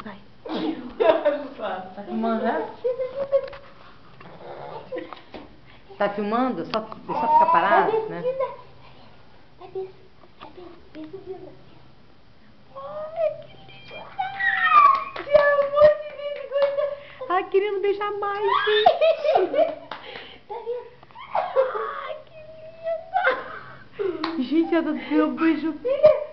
Vai. Tá filmando, né? Tá filmando? Só ficar parado, né? Ai, que lindo. Que amor de vida. Ai, querendo beijar mais, gente. Tá vendo? Ai, que linda. Gente, ela deu um beijo.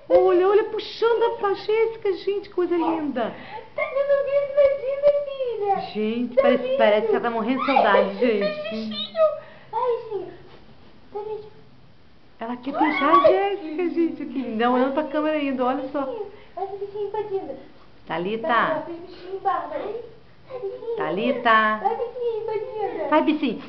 Olha, puxando a Jéssica, gente, coisa linda. Tá dando um beijo na Dina, filha. Gente, parece que ela tá morrendo de saudade, gente. Ai, sim. Tá beijo. Ela quer beijar a Jéssica, gente. Que linda. Olhando pra câmera ainda, olha só. Faz o bichinho pra Dina. Thalita. Faz o bichinho, Bárbara. Thalita. Faz o bichinho pra Dina. Vai, bichinho.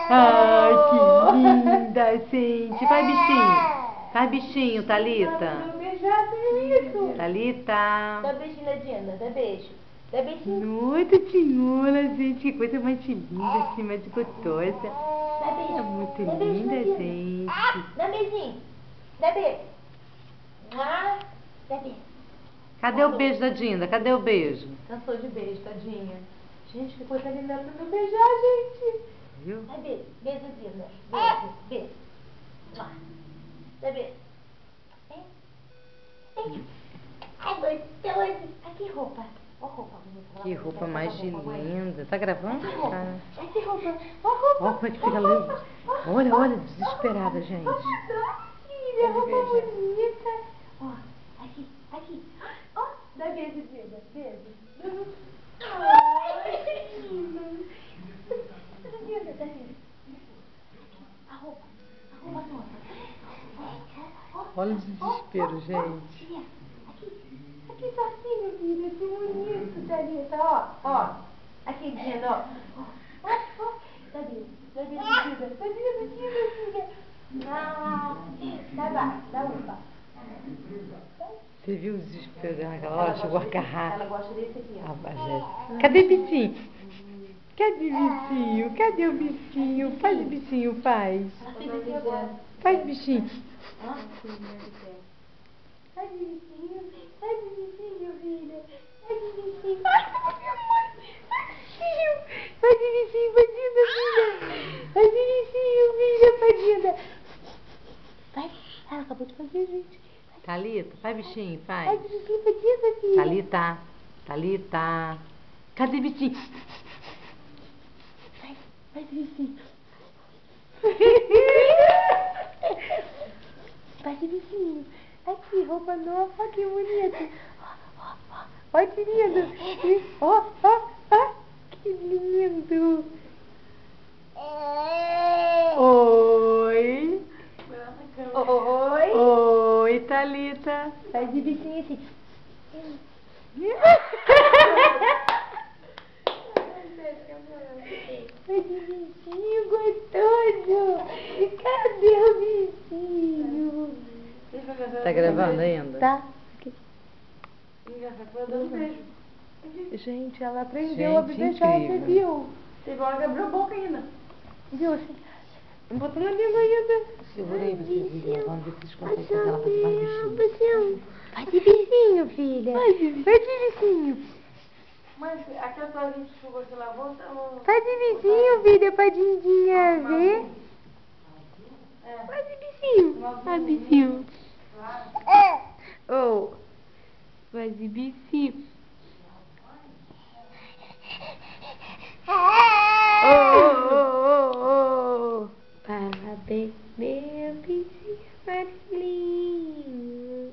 Ai, que linda, gente. Vai, bichinho. Vai, bichinho, Thalita. Não beijar, isso. Thalita. Dá beijinho na Dina, dá beijo. Dá beijinho. Nossa senhora, gente. Que coisa mais linda, assim, mais gostosa. Dá beijo. É muito Dá beijo linda, na Dina. gente. Dá beijinho. Dá beijo. Dá beijo. Cadê o beijo da Dinda? Cadê o beijo? Cansou de beijo, tadinha. Gente, que coisa linda pra não beijar, gente. Viu? Dá beijo. Beijo, Dina. Beijo. Beijo. Dá beijo. Ai, gostoso. Aqui, roupa. Ó, roupa bonita. Que roupa mais linda. Tá gravando? Tá. Aqui, roupa. Ó, roupa. Olha como é que fica linda. Olha, desesperada, gente. Filha, roupa bonita. Ó, aqui. Ó, dá beijo, Dina. Beijo. Ai, que lindo. Dá beijo. A roupa toda. Olha o desespero, gente. Aqui sozinho, filha, que bonito, Thalita, ó. Aqui, Dina, ó. Dá beijo, filha. Dá upa. Você viu o desespero dela naquela hora? Chegou a agarrar. Ela gosta desse aqui, ó. A Jéssica. Cadê o bichinho? Cadê o bichinho? Cadê o bichinho? Faz o bichinho, faz. Faz o bichinho. Faz o bichinho, filha. Faz o bichinho. Ai, meu amor. Faz o bichinho, Padinha, filha. Faz o bichinho, filha, Padinha. Vai, ela acabou de fazer, gente. Thalita, faz bichinho, faz. Faz o bichinho, Padinha, filha. Thalita. Cadê o bichinho? Faz o bichinho. Faz o bichinho. Aqui, roupa nova, olha que bonito. Olha que lindo. Ó, que lindo. Oi. Oi. Oi, Thalita. Faz de bichinho assim. Faz de bichinho gostoso. Cadê o bichinho? Tá gravando ainda? Tá. Gente, ela aprendeu a Gente, beijar, você incrível. viu? Teve uma hora que abriu a boca ainda. Viu assim? Não botou na língua ainda. Segura aí vocês vídeo, vamos ver se vocês conseguem fazer ela fazer mais bichinho. Faz de bichinho, filha. Faz de bichinho. Mas aquela toalhinha de chuva que lavou, tá... Faz de bichinho, filha, pra Dindinha ver. Faz de bichinho. Faz de bichinho. Oh. Faz de bichinho. Oh. Parabéns, meu bichinho amarelinho.